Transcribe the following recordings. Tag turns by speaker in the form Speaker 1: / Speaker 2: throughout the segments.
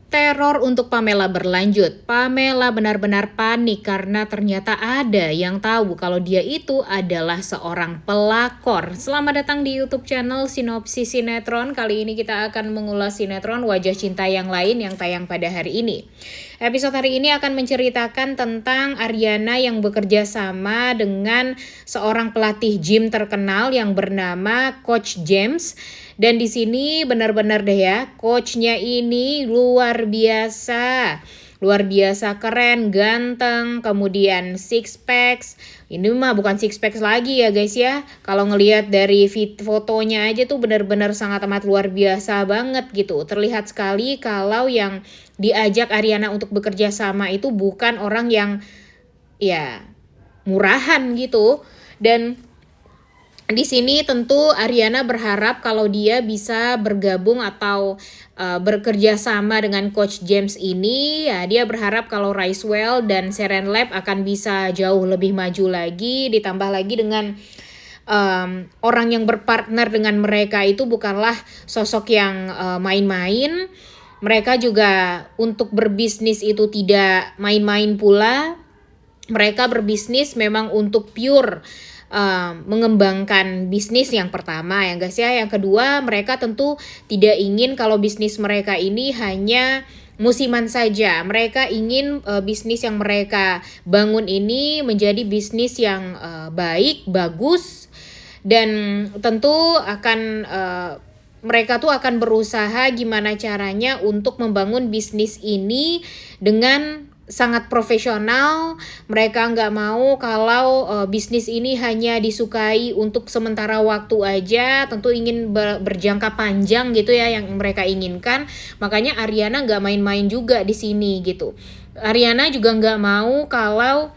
Speaker 1: Teror untuk Pamela berlanjut. Pamela benar-benar panik karena ternyata ada yang tahu kalau dia itu adalah seorang pelakor. Selamat datang di YouTube channel Sinopsis Sinetron. Kali ini kita akan mengulas sinetron Wajah Cinta yang lain yang tayang pada hari ini. Episode hari ini akan menceritakan tentang Ariana yang bekerja sama dengan seorang pelatih gym terkenal yang bernama Coach James. Dan di sini benar-benar deh ya, coachnya ini luar biasa. Luar biasa keren, ganteng, kemudian six packs. Ini mah bukan six packs lagi ya guys ya. Kalau ngelihat dari fotonya aja tuh benar-benar sangat amat luar biasa banget gitu. Terlihat sekali kalau yang diajak Ariana untuk bekerja sama itu bukan orang yang ya murahan gitu. Dan di sini tentu Ariana berharap kalau dia bisa bergabung atau bekerja sama dengan Coach James ini, ya dia berharap kalau Ricewell dan Serenlab akan bisa jauh lebih maju lagi, ditambah lagi dengan orang yang berpartner dengan mereka itu bukanlah sosok yang main-main. Mereka juga untuk berbisnis itu tidak main-main pula. Mereka berbisnis memang untuk pure mengembangkan bisnis yang pertama ya guys ya. Yang kedua, mereka tentu tidak ingin kalau bisnis mereka ini hanya musiman saja. Mereka ingin bisnis yang mereka bangun ini menjadi bisnis yang baik, bagus, dan tentu akan mereka tuh akan berusaha gimana caranya untuk membangun bisnis ini dengan sangat profesional. Mereka nggak mau kalau bisnis ini hanya disukai untuk sementara waktu aja. Tentu ingin berjangka panjang gitu ya yang mereka inginkan. Makanya Ariana nggak main-main juga di sini gitu. Ariana juga nggak mau kalau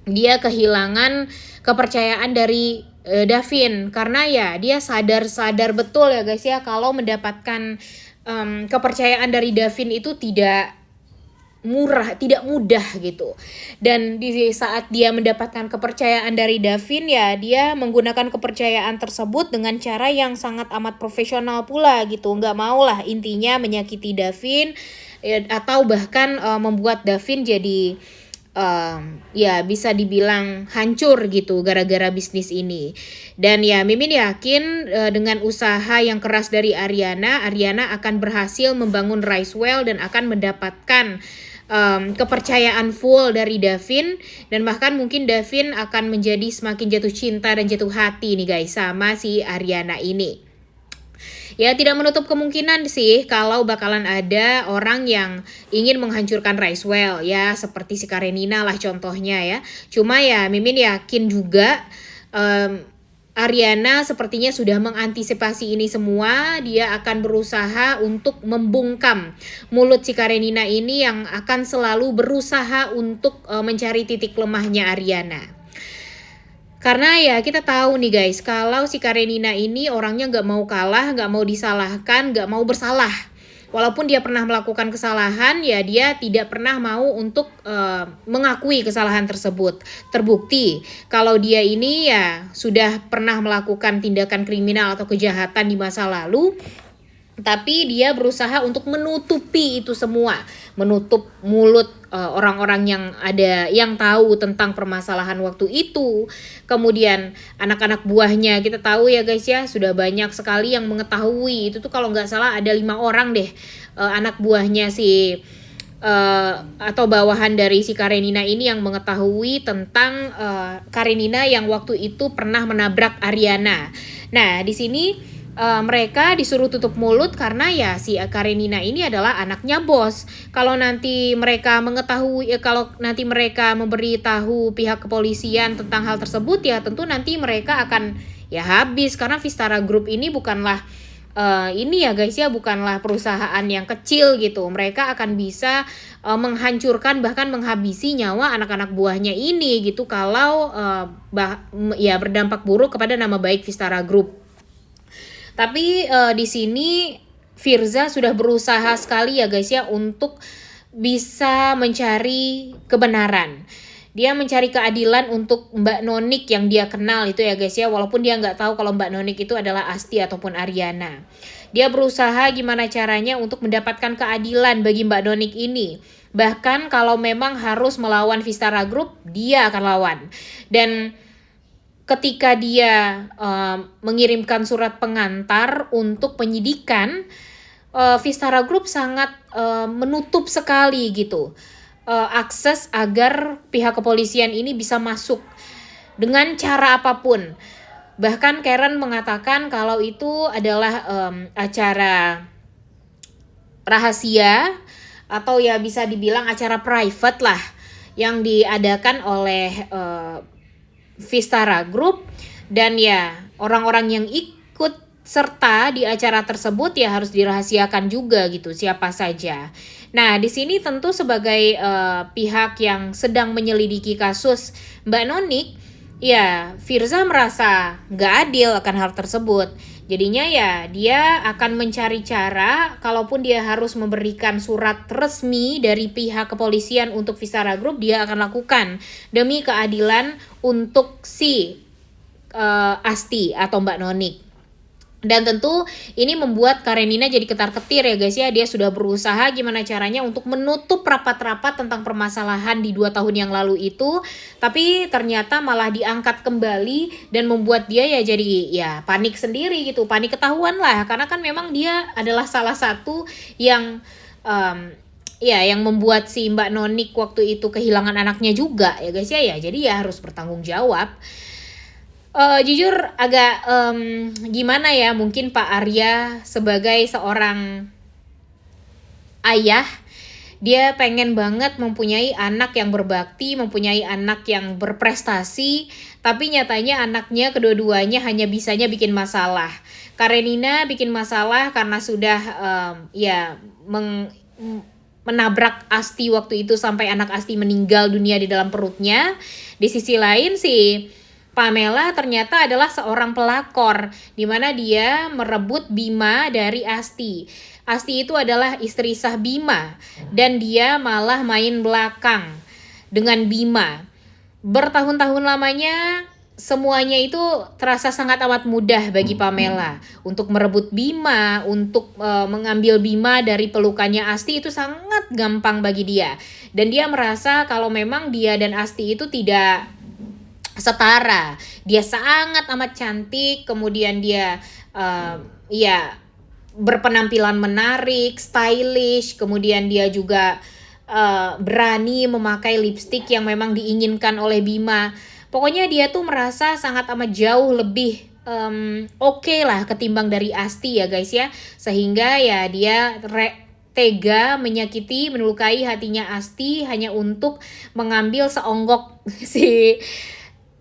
Speaker 1: dia kehilangan kepercayaan dari Davin, karena ya dia sadar betul ya guys ya kalau mendapatkan kepercayaan dari Davin itu tidak mudah gitu. Dan di saat dia mendapatkan kepercayaan dari Davin, ya dia menggunakan kepercayaan tersebut dengan cara yang sangat amat profesional pula gitu. Nggak mau lah intinya menyakiti Davin atau bahkan membuat Davin jadi ya bisa dibilang hancur gitu gara-gara bisnis ini. Dan ya Mimin yakin dengan usaha yang keras dari Ariana akan berhasil membangun Ricewell dan akan mendapatkan kepercayaan full dari Davin, dan bahkan mungkin Davin akan menjadi semakin jatuh cinta dan jatuh hati nih guys sama si Ariana ini. Ya tidak menutup kemungkinan sih kalau bakalan ada orang yang ingin menghancurkan Ricewell ya, seperti si Karenina lah contohnya ya. Cuma ya Mimin yakin juga Ariana sepertinya sudah mengantisipasi ini semua. Dia akan berusaha untuk membungkam mulut si Karenina ini yang akan selalu berusaha untuk mencari titik lemahnya Ariana. Karena ya kita tahu nih guys, kalau si Karenina ini orangnya gak mau kalah, gak mau disalahkan, gak mau bersalah. Walaupun dia pernah melakukan kesalahan, ya dia tidak pernah mau untuk mengakui kesalahan tersebut. Terbukti kalau dia ini ya sudah pernah melakukan tindakan kriminal atau kejahatan di masa lalu, tapi dia berusaha untuk menutupi itu semua, menutup mulut orang-orang yang ada yang tahu tentang permasalahan waktu itu. Kemudian anak-anak buahnya kita tahu ya guys ya, sudah banyak sekali yang mengetahui. Itu tuh kalau nggak salah ada 5 orang deh anak buahnya si atau bawahan dari si Karenina ini yang mengetahui tentang Karenina yang waktu itu pernah menabrak Ariana. Nah di sini mereka disuruh tutup mulut karena ya si Karenina ini adalah anaknya bos. Kalau nanti mereka mengetahui, kalau nanti mereka memberitahu pihak kepolisian tentang hal tersebut, ya tentu nanti mereka akan ya habis, karena Vistara Group ini bukanlah ini ya guys ya, bukanlah perusahaan yang kecil gitu. Mereka akan bisa menghancurkan bahkan menghabisi nyawa anak-anak buahnya ini gitu kalau ya berdampak buruk kepada nama baik Vistara Group. Tapi di sini Firza sudah berusaha sekali ya guys ya untuk bisa mencari kebenaran. Dia mencari keadilan untuk Mbak Nonik yang dia kenal itu ya guys ya, walaupun dia nggak tahu kalau Mbak Nonik itu adalah Asti ataupun Ariana. Dia berusaha gimana caranya untuk mendapatkan keadilan bagi Mbak Nonik ini. Bahkan kalau memang harus melawan Vistara Group, dia akan lawan. Dan ketika dia mengirimkan surat pengantar untuk penyidikan, Vistara Group sangat menutup sekali gitu akses agar pihak kepolisian ini bisa masuk dengan cara apapun. Bahkan Karen mengatakan kalau itu adalah acara rahasia atau ya bisa dibilang acara private lah yang diadakan oleh Vistara Group, dan ya orang-orang yang ikut serta di acara tersebut ya harus dirahasiakan juga gitu siapa saja. Nah, di sini tentu sebagai pihak yang sedang menyelidiki kasus Mbak Nonik, ya Firza merasa nggak adil akan hal tersebut. Jadinya ya dia akan mencari cara, kalaupun dia harus memberikan surat resmi dari pihak kepolisian untuk Vistara Group, dia akan lakukan demi keadilan untuk si Asti atau Mbak Nonik. Dan tentu ini membuat Karenina jadi ketar-ketir ya guys ya. Dia sudah berusaha gimana caranya untuk menutup rapat-rapat tentang permasalahan di 2 tahun yang lalu itu, tapi ternyata malah diangkat kembali dan membuat dia ya jadi ya panik sendiri gitu. Panik ketahuan lah, karena kan memang dia adalah salah satu yang ya yang membuat si Mbak Nonik waktu itu kehilangan anaknya juga ya guys ya. Ya jadi ya harus bertanggung jawab. Jujur agak gimana ya, mungkin Pak Arya sebagai seorang ayah, dia pengen banget mempunyai anak yang berbakti, mempunyai anak yang berprestasi, tapi nyatanya anaknya kedua-duanya hanya bisanya bikin masalah. Karenina bikin masalah karena sudah menabrak Asti waktu itu sampai anak Asti meninggal dunia di dalam perutnya. Di sisi lain si Pamela ternyata adalah seorang pelakor, di mana dia merebut Bima dari Asti. Asti itu adalah istri sah Bima, dan dia malah main belakang dengan Bima. Bertahun-tahun lamanya semuanya itu terasa sangat amat mudah bagi Pamela. Untuk merebut Bima, untuk mengambil Bima dari pelukannya Asti itu sangat gampang bagi dia. Dan dia merasa kalau memang dia dan Asti itu tidak setara. Dia sangat amat cantik, kemudian dia berpenampilan menarik, stylish, kemudian dia juga berani memakai lipstik yang memang diinginkan oleh Bima. Pokoknya dia tuh merasa sangat amat jauh lebih oke lah ketimbang dari Asti ya guys ya. Sehingga ya dia tega menyakiti, melukai hatinya Asti hanya untuk mengambil seonggok si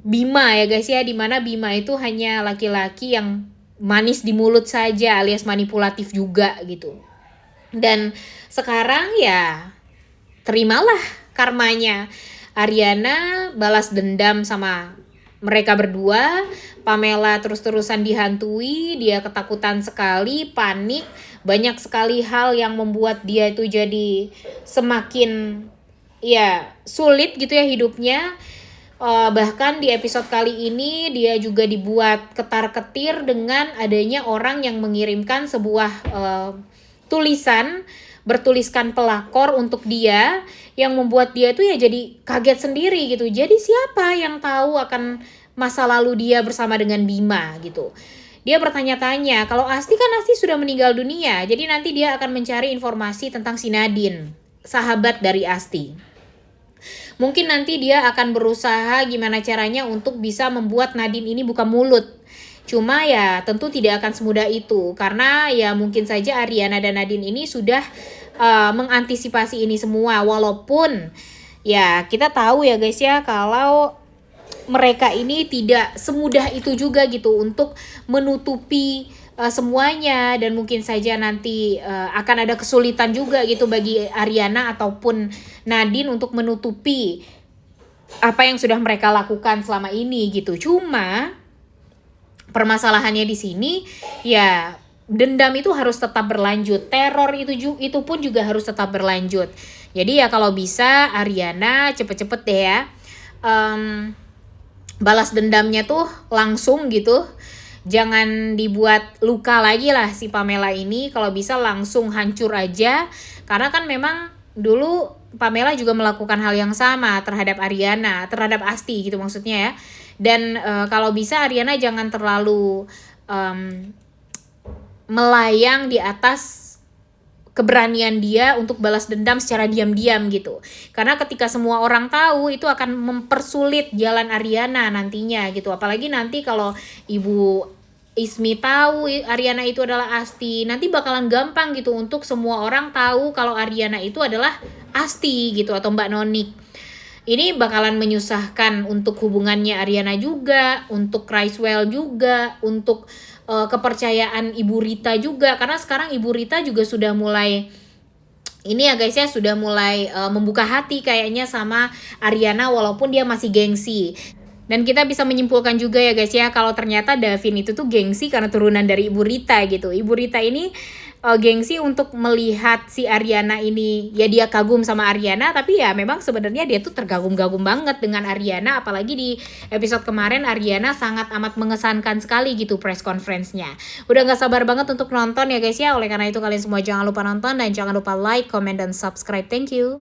Speaker 1: Bima ya guys ya, dimana Bima itu hanya laki-laki yang manis di mulut saja alias manipulatif juga gitu. Dan sekarang ya terimalah karmanya. Ariana balas dendam sama mereka berdua. Pamela terus-terusan dihantui, dia ketakutan sekali, panik. Banyak sekali hal yang membuat dia itu jadi semakin ya sulit gitu ya hidupnya. Bahkan di episode kali ini dia juga dibuat ketar-ketir dengan adanya orang yang mengirimkan sebuah tulisan bertuliskan pelakor untuk dia, yang membuat dia tuh ya jadi kaget sendiri gitu. Jadi siapa yang tahu akan masa lalu dia bersama dengan Bima gitu. Dia bertanya-tanya, kalau Asti sudah meninggal dunia, jadi nanti dia akan mencari informasi tentang si Nadine, sahabat dari Asti. Mungkin nanti dia akan berusaha gimana caranya untuk bisa membuat Nadine ini buka mulut. Cuma ya tentu tidak akan semudah itu, karena ya mungkin saja Ariana dan Nadine ini sudah mengantisipasi ini semua. Walaupun ya kita tahu ya guys ya, kalau mereka ini tidak semudah itu juga gitu untuk menutupi semuanya, dan mungkin saja nanti akan ada kesulitan juga gitu bagi Ariana ataupun Nadine untuk menutupi apa yang sudah mereka lakukan selama ini gitu. Cuma permasalahannya di sini ya dendam itu harus tetap berlanjut, teror itu pun juga harus tetap berlanjut. Jadi ya kalau bisa Ariana cepet-cepet deh ya balas dendamnya tuh langsung gitu. jangan dibuat luka lagi lah si Pamela ini, kalau bisa langsung hancur aja, karena kan memang dulu Pamela juga melakukan hal yang sama terhadap Ariana, terhadap Asti gitu maksudnya ya. Dan kalau bisa Ariana jangan terlalu melayang di atas keberanian dia untuk balas dendam secara diam-diam gitu. Karena ketika semua orang tahu itu akan mempersulit jalan Ariana nantinya gitu. Apalagi nanti kalau Ibu Ismi tahu Ariana itu adalah Asti, nanti bakalan gampang gitu untuk semua orang tahu kalau Ariana itu adalah Asti gitu atau Mbak Nonik. Ini bakalan menyusahkan untuk hubungannya Ariana juga, untuk Criswell juga, untuk kepercayaan Ibu Rita juga, karena sekarang Ibu Rita juga sudah mulai ini ya guys ya, sudah mulai membuka hati kayaknya sama Ariana walaupun dia masih gengsi. Dan kita bisa menyimpulkan juga ya guys ya, kalau ternyata Davin itu tuh gengsi karena turunan dari Ibu Rita gitu. Ibu Rita ini gengsi untuk melihat si Ariana ini, ya dia kagum sama Ariana, tapi ya memang sebenarnya dia tuh tergagum-gagum banget dengan Ariana. Apalagi di episode kemarin Ariana sangat amat mengesankan sekali gitu press conference-nya. Udah gak sabar banget untuk nonton ya guys ya. Oleh karena itu kalian semua jangan lupa nonton dan jangan lupa like, comment, dan subscribe. Thank you.